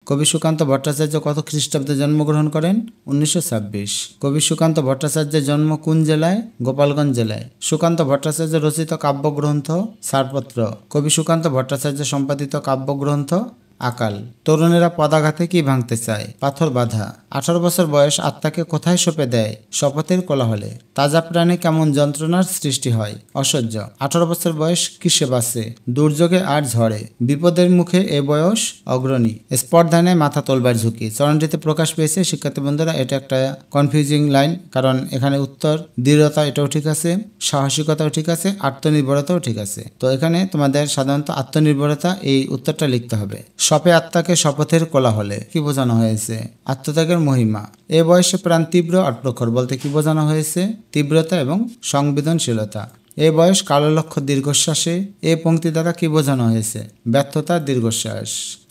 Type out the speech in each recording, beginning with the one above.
কবি সুকান্ত ভট্টাচার্য কত খ্রিস্টাব্দে জন্মগ্রহণ করেন? 1926। কবি সুকান্ত ভট্টাচার্যের জন্ম কোন জেলায়? গোপালগঞ্জ জেলায়। সুকান্ত ভট্টাচার্য রচিত কাব্যগ্রন্থ ছাড়পত্র। কবি সুকান্ত ভট্টাচার্য সম্পাদিত কাব্যগ্রন্থ আকাল। তরুণেরা পদাঘাতে কি ভাঙতে চায়? পাথর বাঁধা। 18 বছর বয়স আত্মাকে কোথায় সঁপে দেয়? শপথের কোলাহলে। তাজা প্রাণে কেমন যন্ত্রণার সৃষ্টি হয়? অসহ্য। 18 বছর বয়স কিসে বাঁচে? দুর্যোগে আর ঝড়ে। বিপদের মুখে এ বয়স অগ্রণী। স্পর্ধানে মাথা তোলবার ঝুঁকি। চরণটিতে প্রকাশ পেয়েছে। শিক্ষার্থী বন্ধুরা, এটা একটা কনফিউজিং লাইন, কারণ এখানে উত্তর দৃঢ়তা এটাও ঠিক আছে, সাহসিকতাও ঠিক আছে, আত্মনির্ভরতাও ঠিক আছে। তো এখানে তোমাদের সাধারণত আত্মনির্ভরতা এই উত্তরটা লিখতে হবে। শপে আত্মাকে শপথের কোলাহলে কি বোঝানো হয়েছে? আত্মত্যাগের মহিমা। এ বয়সে প্রাণ তীব্র আর প্রখর বলতে কি বোঝানো হয়েছে? তীব্রতা এবং সংবেদনশীলতা। এ বয়স কালো লক্ষ্য দীর্ঘশ্বাসে। এ পংক্তি দ্বারা কি বোঝানো হয়েছে? ব্যর্থতা, দীর্ঘশ্বাস।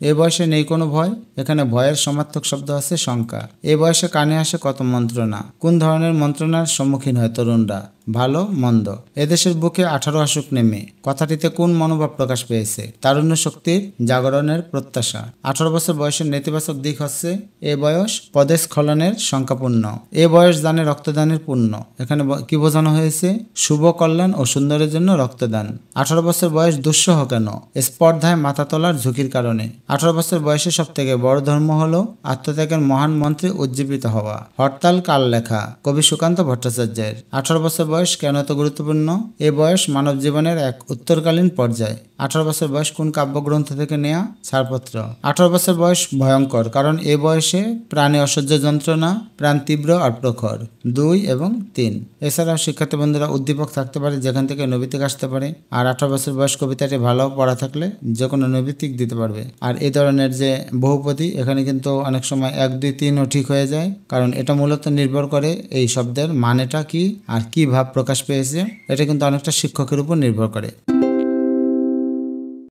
এ বয়সে নেই কোনো ভয়। এখানে ভয়ের সমার্থক শব্দ আছে শঙ্কা। এ বয়সে কানে আসে কত মন্ত্রণা। কোন ধরনের মন্ত্রণার সম্মুখীন হয় তরুণরা? ভালো মন্দ। এদেশের বুকে 18 আসুক নেমে কথাটিতে কোন মনোভাব প্রকাশ পেয়েছে? তারুণ্য শক্তির জাগরণের প্রত্যাশা। 18 বছর বয়সের নেতিবাচক দিক হচ্ছে এ বয়স পদেস্খলনের সংখ্যাপূর্ণ। এ বয়স দানে রক্তদানের পুণ্য। এখানে কি বোঝানো হয়েছে? শুভ কল্যাণ ও সুন্দরের জন্য রক্তদান। 18 বছর বয়স দুঃসহ কেন? স্পর্ধায় মাথা তোলার ঝুঁকির কারণে। 18 বছর বয়সে সব থেকে বড় ধর্ম হলো আত্মত্যাগের মহান মন্ত্রে উজ্জীবিত হওয়া। হরতাল কার লেখা? কবি সুকান্ত ভট্টাচার্যের। 18 বছর বয়স কেন এত গুরুত্বপূর্ণ? এ বয়স মানব জীবনের এক উত্তরকালীন পর্যায়। 18 বছর বয়স কোন কাব্যগ্রন্থ থেকে নেয়া? ছাড়পত্র। 18 বছর বয়স ভয়ঙ্কর, কারণ এ বয়সে প্রাণে অসহ্য যন্ত্রণা, প্রাণ তীব্র আর প্রখর। 2 এবং 3। এছাড়াও শিক্ষার্থী বন্ধুরা উদ্দীপক থাকতে পারে, যেখান থেকে নৈবিত্তিক আসতে পারে। আর 18 বছর বয়স কবিতাটি ভালো পড়া থাকলে যে কোনো নৈবিত্তিক দিতে পারবে। আর এই ধরনের যে বহুপদী, এখানে কিন্তু অনেক সময় 1, 2, 3ও ঠিক হয়ে যায়, কারণ এটা মূলত নির্ভর করে এই শব্দের মানেটা কি আর কি ভাব প্রকাশ পেয়েছে। এটা কিন্তু অনেকটা শিক্ষকের উপর নির্ভর করে।